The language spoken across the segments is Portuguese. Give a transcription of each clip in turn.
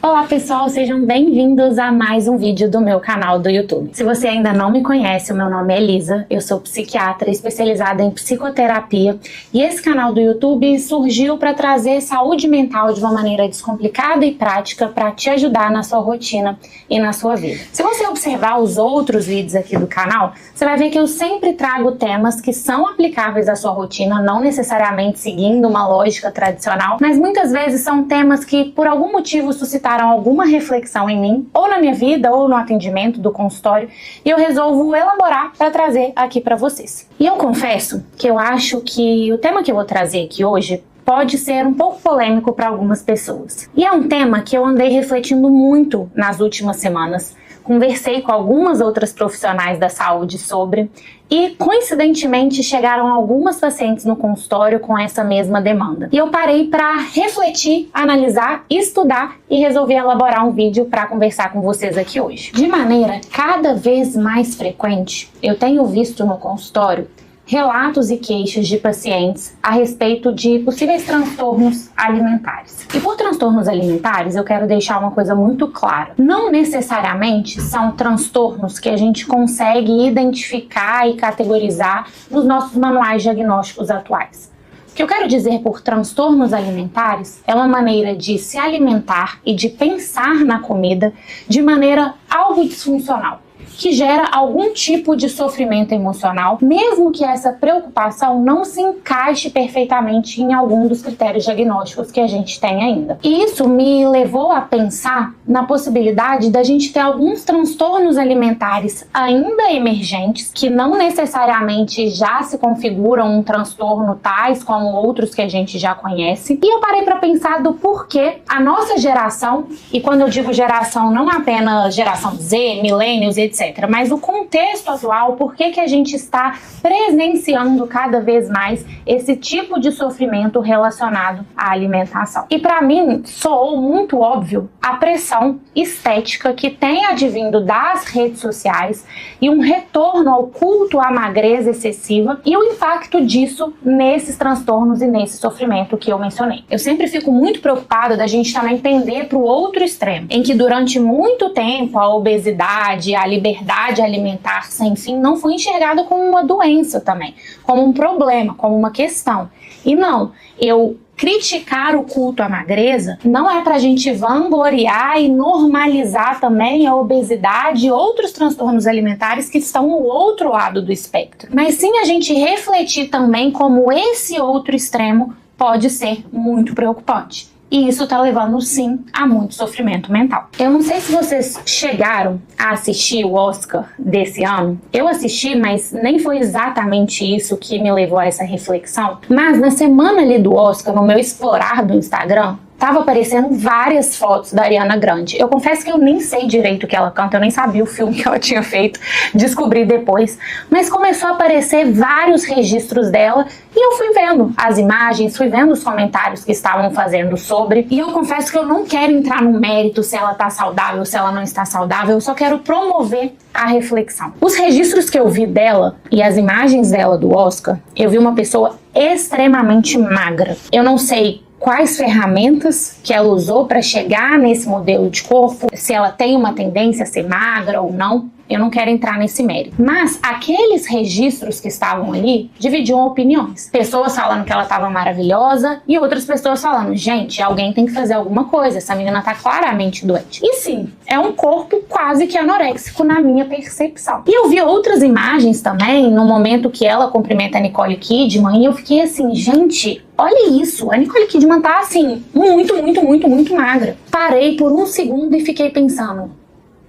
Olá pessoal, sejam bem-vindos a mais um vídeo do meu canal do YouTube. Se você ainda não me conhece, o meu nome é Elisa, eu sou psiquiatra especializada em psicoterapia e esse canal do YouTube surgiu para trazer saúde mental de uma maneira descomplicada e prática para te ajudar na sua rotina e na sua vida. Se você observar os outros vídeos aqui do canal, você vai ver que eu sempre trago temas que são aplicáveis à sua rotina, não necessariamente seguindo uma lógica tradicional, mas muitas vezes são temas que por algum motivo suscitaram alguma reflexão em mim, ou na minha vida, ou no atendimento do consultório, e eu resolvo elaborar para trazer aqui para vocês. E eu confesso que eu acho que o tema que eu vou trazer aqui hoje pode ser um pouco polêmico para algumas pessoas. E é um tema que eu andei refletindo muito nas últimas semanas. Conversei com algumas outras profissionais da saúde sobre e, coincidentemente, chegaram algumas pacientes no consultório com essa mesma demanda. E eu parei para refletir, analisar, estudar e resolvi elaborar um vídeo para conversar com vocês aqui hoje. De maneira cada vez mais frequente, eu tenho visto no consultório relatos e queixas de pacientes a respeito de possíveis transtornos alimentares. E por transtornos alimentares, eu quero deixar uma coisa muito clara. Não necessariamente são transtornos que a gente consegue identificar e categorizar nos nossos manuais diagnósticos atuais. O que eu quero dizer por transtornos alimentares é uma maneira de se alimentar e de pensar na comida de maneira algo disfuncional, que gera algum tipo de sofrimento emocional, mesmo que essa preocupação não se encaixe perfeitamente em algum dos critérios diagnósticos que a gente tem ainda. E isso me levou a pensar na possibilidade da gente ter alguns transtornos alimentares ainda emergentes, que não necessariamente já se configuram um transtorno tais como outros que a gente já conhece. E eu parei para pensar do porquê a nossa geração, e quando eu digo geração, não apenas geração Z, millennials, etc., mas o contexto atual, por que a gente está presenciando cada vez mais esse tipo de sofrimento relacionado à alimentação. E para mim, soou muito óbvio a pressão estética que tem advindo das redes sociais e um retorno ao culto à magreza excessiva e o impacto disso nesses transtornos e nesse sofrimento que eu mencionei. Eu sempre fico muito preocupada da gente também tender para o outro extremo, em que durante muito tempo a obesidade, a liberdade alimentar sem fim não foi enxergada como uma doença também, como um problema, como uma questão. E não, eu criticar o culto à magreza não é para a gente vangloriar e normalizar também a obesidade e outros transtornos alimentares que estão no outro lado do espectro, mas sim a gente refletir também como esse outro extremo pode ser muito preocupante. E isso tá levando, sim, a muito sofrimento mental. Eu não sei se vocês chegaram a assistir o Oscar desse ano. Eu assisti, mas nem foi exatamente isso que me levou a essa reflexão. Mas na semana ali do Oscar, no meu explorar do Instagram, tava aparecendo várias fotos da Ariana Grande. Eu confesso que eu nem sei direito o que ela canta, eu nem sabia o filme que ela tinha feito, descobri depois. Mas começou a aparecer vários registros dela e eu fui vendo as imagens, fui vendo os comentários que estavam fazendo sobre. E eu confesso que eu não quero entrar no mérito se ela tá saudável, se ela não está saudável, eu só quero promover a reflexão. Os registros que eu vi dela e as imagens dela do Oscar, eu vi uma pessoa extremamente magra. Eu não sei quais ferramentas que ela usou para chegar nesse modelo de corpo, se ela tem uma tendência a ser magra ou não, eu não quero entrar nesse mérito. Mas aqueles registros que estavam ali dividiam opiniões. Pessoas falando que ela estava maravilhosa e outras pessoas falando, gente, alguém tem que fazer alguma coisa, essa menina tá claramente doente. E sim, é um corpo quase que anoréxico na minha percepção. E eu vi outras imagens também, no momento que ela cumprimenta a Nicole Kidman, e eu fiquei assim, gente, olha isso, a Nicole Kidman tá assim, muito magra. Parei por um segundo e fiquei pensando,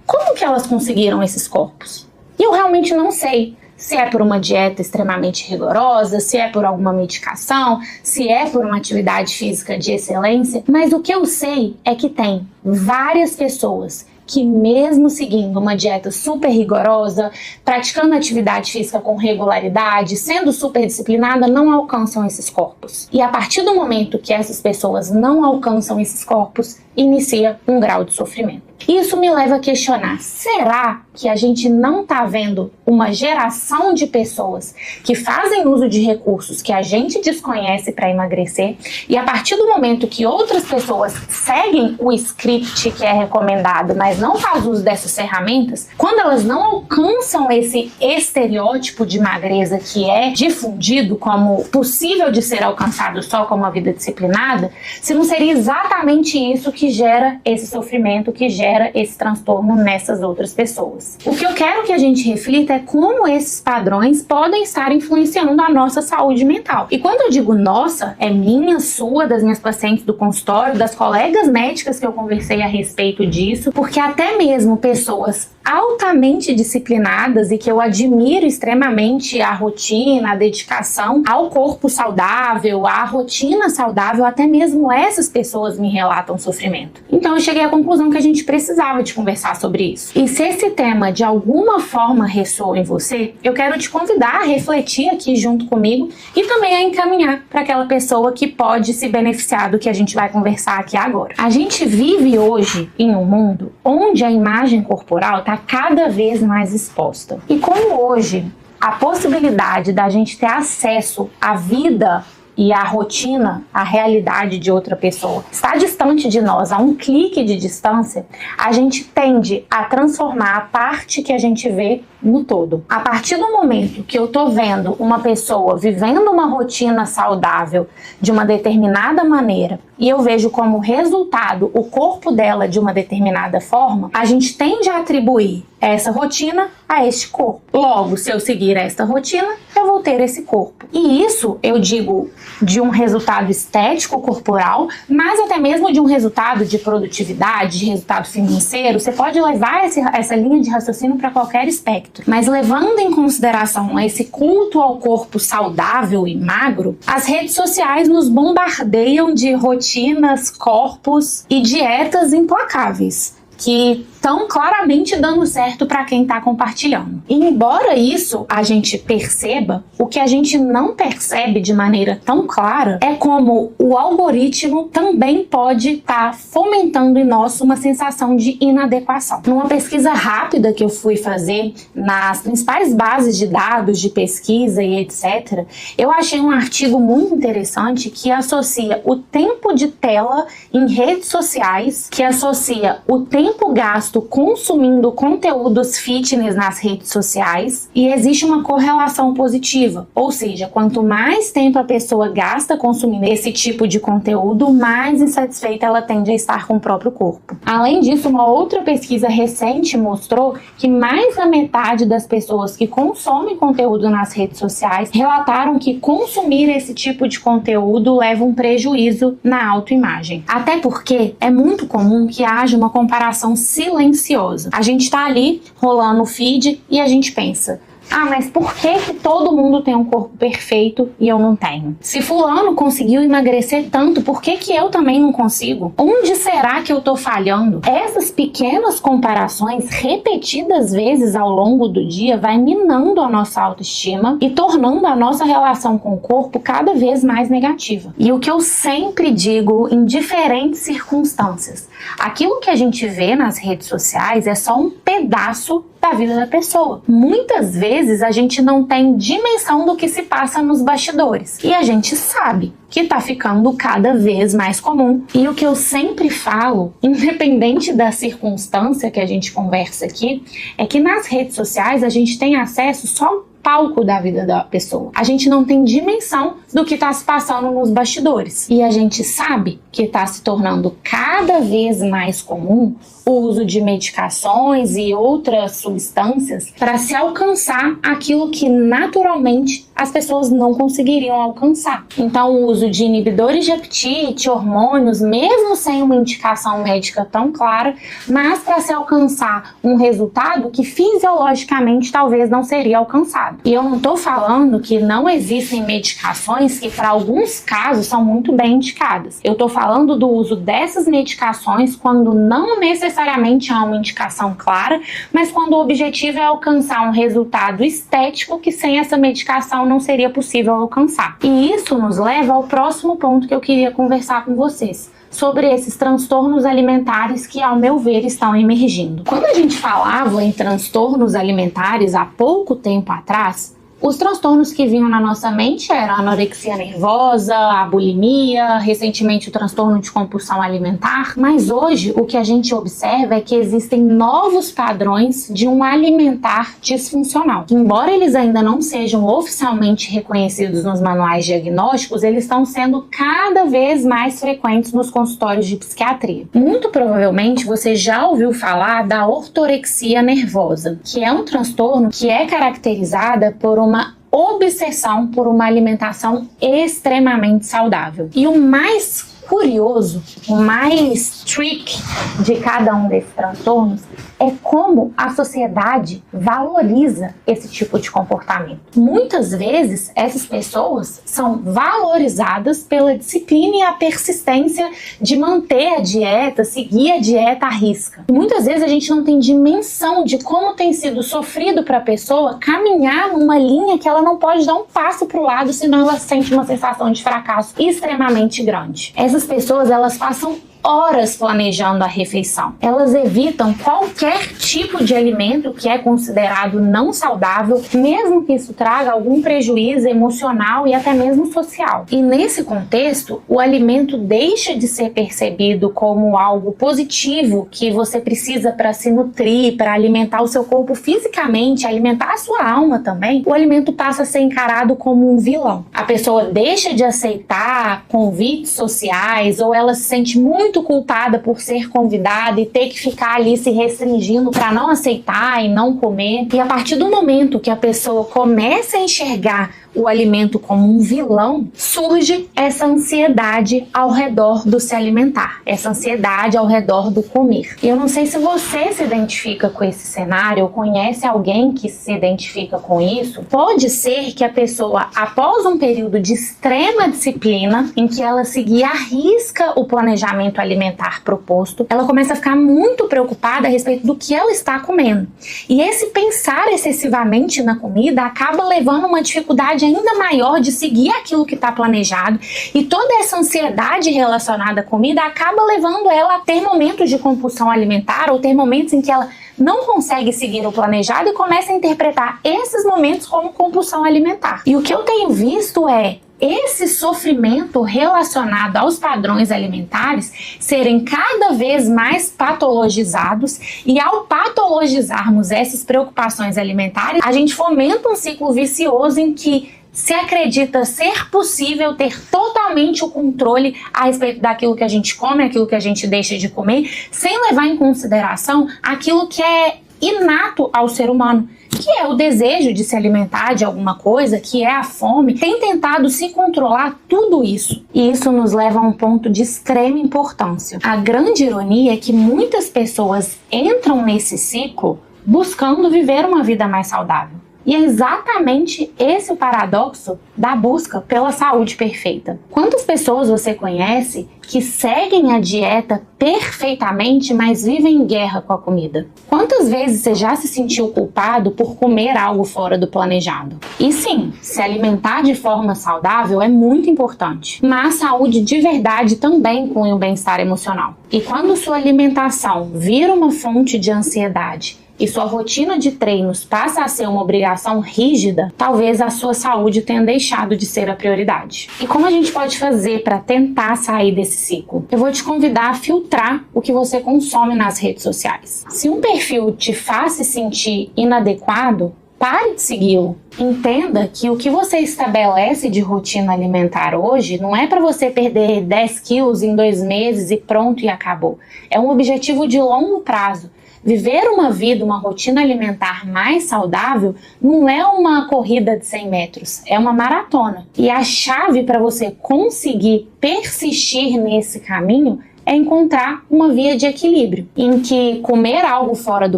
como que elas conseguiram esses corpos? E eu realmente não sei se é por uma dieta extremamente rigorosa, se é por alguma medicação, se é por uma atividade física de excelência, mas o que eu sei é que tem várias pessoas que mesmo seguindo uma dieta super rigorosa, praticando atividade física com regularidade, sendo super disciplinada, não alcançam esses corpos. E a partir do momento que essas pessoas não alcançam esses corpos, inicia um grau de sofrimento. Isso me leva a questionar, será que a gente não está vendo uma geração de pessoas que fazem uso de recursos que a gente desconhece para emagrecer, e a partir do momento que outras pessoas seguem o script que é recomendado, mas não faz uso dessas ferramentas, quando elas não alcançam esse estereótipo de magreza que é difundido como possível de ser alcançado só com uma vida disciplinada, se não seria exatamente isso que gera esse sofrimento, que gera esse transtorno nessas outras pessoas. O que eu quero que a gente reflita é como esses padrões podem estar influenciando a nossa saúde mental. E quando eu digo nossa, é minha, sua, das minhas pacientes do consultório, das colegas médicas que eu conversei a respeito disso, porque até mesmo pessoas altamente disciplinadas e que eu admiro extremamente a rotina, a dedicação ao corpo saudável, à rotina saudável, até mesmo essas pessoas me relatam sofrimento. Então eu cheguei à conclusão que a gente precisava de conversar sobre isso. E se esse tema de alguma forma ressoa em você, eu quero te convidar a refletir aqui junto comigo e também a encaminhar para aquela pessoa que pode se beneficiar do que a gente vai conversar aqui agora. A gente vive hoje em um mundo onde a imagem corporal está cada vez mais exposta. E como hoje a possibilidade da gente ter acesso à vida e a rotina, a realidade de outra pessoa está distante de nós, a um clique de distância, a gente tende a transformar a parte que a gente vê no todo. A partir do momento que eu tô vendo uma pessoa vivendo uma rotina saudável de uma determinada maneira e eu vejo como resultado o corpo dela de uma determinada forma, a gente tende a atribuir essa rotina a este corpo. Logo, se eu seguir esta rotina, eu vou ter esse corpo. E isso eu digo de um resultado estético corporal, mas até mesmo de um resultado de produtividade, de resultado financeiro. Você pode levar essa linha de raciocínio para qualquer espectro. Mas levando em consideração esse culto ao corpo saudável e magro, as redes sociais nos bombardeiam de rotinas, corpos e dietas implacáveis, que estão claramente dando certo para quem está compartilhando. E embora isso a gente perceba, o que a gente não percebe de maneira tão clara é como o algoritmo também pode estar fomentando em nós uma sensação de inadequação. Numa pesquisa rápida que eu fui fazer nas principais bases de dados de pesquisa e etc., eu achei um artigo muito interessante que associa o tempo de tela em redes sociais, que associa o tempo gasto consumindo conteúdos fitness nas redes sociais, e existe uma correlação positiva, ou seja, quanto mais tempo a pessoa gasta consumindo esse tipo de conteúdo, mais insatisfeita ela tende a estar com o próprio corpo. Além disso, uma outra pesquisa recente mostrou que mais da metade das pessoas que consomem conteúdo nas redes sociais relataram que consumir esse tipo de conteúdo leva um prejuízo na autoimagem. Até porque é muito comum que haja uma comparação silenciosa. A gente tá ali rolando o feed e a gente pensa: ah, mas por que todo mundo tem um corpo perfeito e eu não tenho? Se fulano conseguiu emagrecer tanto, por que eu também não consigo? Onde será que eu tô falhando? Essas pequenas comparações repetidas vezes ao longo do dia vai minando a nossa autoestima e tornando a nossa relação com o corpo cada vez mais negativa. E o que eu sempre digo em diferentes circunstâncias, aquilo que a gente vê nas redes sociais é só um pedaço da vida da pessoa. Muitas vezes a gente não tem dimensão do que se passa nos bastidores. E a gente sabe que tá ficando cada vez mais comum. E o que eu sempre falo, independente da circunstância que a gente conversa aqui, é que nas redes sociais a gente tem acesso só ao palco da vida da pessoa. A gente não tem dimensão do que está se passando nos bastidores. E a gente sabe que está se tornando cada vez mais comum o uso de medicações e outras substâncias para se alcançar aquilo que naturalmente as pessoas não conseguiriam alcançar. Então o uso de inibidores de apetite, hormônios, mesmo sem uma indicação médica tão clara, mas para se alcançar um resultado que fisiologicamente talvez não seria alcançado. E eu não estou falando que não existem medicações que para alguns casos são muito bem indicadas. Eu estou falando falando do uso dessas medicações quando não necessariamente há uma indicação clara, mas quando o objetivo é alcançar um resultado estético que sem essa medicação não seria possível alcançar. E isso nos leva ao próximo ponto que eu queria conversar com vocês, sobre esses transtornos alimentares que, ao meu ver, estão emergindo. Quando a gente falava em transtornos alimentares há pouco tempo atrás, os transtornos que vinham na nossa mente eram a anorexia nervosa, a bulimia, recentemente o transtorno de compulsão alimentar, mas hoje o que a gente observa é que existem novos padrões de um alimentar disfuncional. Embora eles ainda não sejam oficialmente reconhecidos nos manuais diagnósticos, eles estão sendo cada vez mais frequentes nos consultórios de psiquiatria. Muito provavelmente você já ouviu falar da ortorexia nervosa, que é um transtorno que é caracterizada por uma obsessão por uma alimentação extremamente saudável. E o mais curioso, o mais trick de cada um desses transtornos é como a sociedade valoriza esse tipo de comportamento. Muitas vezes, essas pessoas são valorizadas pela disciplina e a persistência de manter a dieta, seguir a dieta à risca. E muitas vezes a gente não tem dimensão de como tem sido sofrido para a pessoa caminhar numa linha que ela não pode dar um passo para o lado, senão ela sente uma sensação de fracasso extremamente grande. Essas pessoas, elas passam horas planejando a refeição. Elas evitam qualquer tipo de alimento que é considerado não saudável, mesmo que isso traga algum prejuízo emocional e até mesmo social. E nesse contexto, o alimento deixa de ser percebido como algo positivo que você precisa para se nutrir, para alimentar o seu corpo fisicamente, alimentar a sua alma também. O alimento passa a ser encarado como um vilão. A pessoa deixa de aceitar convites sociais, ou ela se sente muito culpada por ser convidada e ter que ficar ali se restringindo para não aceitar e não comer. E a partir do momento que a pessoa começa a enxergar o alimento como um vilão, surge essa ansiedade ao redor do se alimentar, essa ansiedade ao redor do comer. E eu não sei se você se identifica com esse cenário ou conhece alguém que se identifica com isso. Pode ser que a pessoa, após um período de extrema disciplina, em que ela seguia à risca o planejamento alimentar proposto, ela começa a ficar muito preocupada a respeito do que ela está comendo. E esse pensar excessivamente na comida acaba levando a uma dificuldade ainda maior de seguir aquilo que está planejado, e toda essa ansiedade relacionada à comida acaba levando ela a ter momentos de compulsão alimentar ou ter momentos em que ela não consegue seguir o planejado e começa a interpretar esses momentos como compulsão alimentar. E o que eu tenho visto é esse sofrimento relacionado aos padrões alimentares serem cada vez mais patologizados, e ao patologizarmos essas preocupações alimentares, a gente fomenta um ciclo vicioso em que se acredita ser possível ter totalmente o controle a respeito daquilo que a gente come, aquilo que a gente deixa de comer, sem levar em consideração aquilo que é inato ao ser humano, que é o desejo de se alimentar de alguma coisa, que é a fome. Tem tentado se controlar tudo isso. E isso nos leva a um ponto de extrema importância. A grande ironia é que muitas pessoas entram nesse ciclo buscando viver uma vida mais saudável. E é exatamente esse o paradoxo da busca pela saúde perfeita. Quantas pessoas você conhece que seguem a dieta perfeitamente, mas vivem em guerra com a comida? Quantas vezes você já se sentiu culpado por comer algo fora do planejado? E sim, se alimentar de forma saudável é muito importante, mas saúde de verdade também inclui o bem-estar emocional. E quando sua alimentação vira uma fonte de ansiedade e sua rotina de treinos passa a ser uma obrigação rígida, talvez a sua saúde tenha deixado de ser a prioridade. E como a gente pode fazer para tentar sair desse ciclo? Eu vou te convidar a filtrar o que você consome nas redes sociais. Se um perfil te faz se sentir inadequado, pare de segui-lo. Entenda que o que você estabelece de rotina alimentar hoje não é para você perder 10 quilos em 2 meses e pronto e acabou. É um objetivo de longo prazo. Viver uma vida, uma rotina alimentar mais saudável não é uma corrida de 100 metros, é uma maratona. E a chave para você conseguir persistir nesse caminho é encontrar uma via de equilíbrio, em que comer algo fora do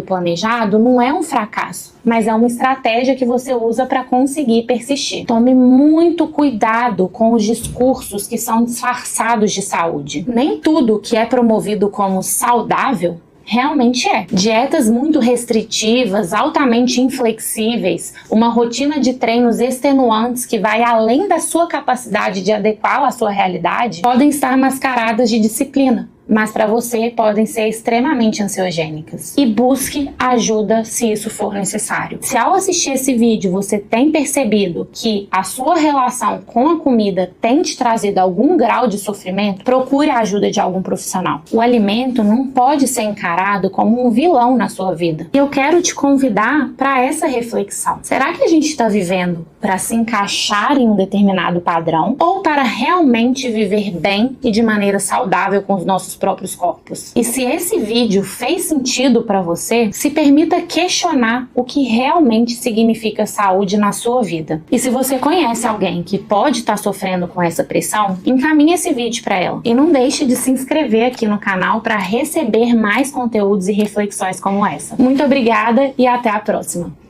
planejado não é um fracasso, mas é uma estratégia que você usa para conseguir persistir. Tome muito cuidado com os discursos que são disfarçados de saúde. Nem tudo que é promovido como saudável realmente é. Dietas muito restritivas, altamente inflexíveis, uma rotina de treinos extenuantes que vai além da sua capacidade de adequá-la à sua realidade, podem estar mascaradas de disciplina, mas para você podem ser extremamente ansiogênicas. E busque ajuda se isso for necessário. Se ao assistir esse vídeo você tem percebido que a sua relação com a comida tem te trazido algum grau de sofrimento, procure a ajuda de algum profissional. O alimento não pode ser encarado como um vilão na sua vida. E eu quero te convidar para essa reflexão. Será que a gente está vivendo para se encaixar em um determinado padrão ou para realmente viver bem e de maneira saudável com os nossos próprios corpos? E se esse vídeo fez sentido para você, se permita questionar o que realmente significa saúde na sua vida. E se você conhece alguém que pode estar sofrendo com essa pressão, encaminhe esse vídeo para ela. E não deixe de se inscrever aqui no canal para receber mais conteúdos e reflexões como essa. Muito obrigada e até a próxima!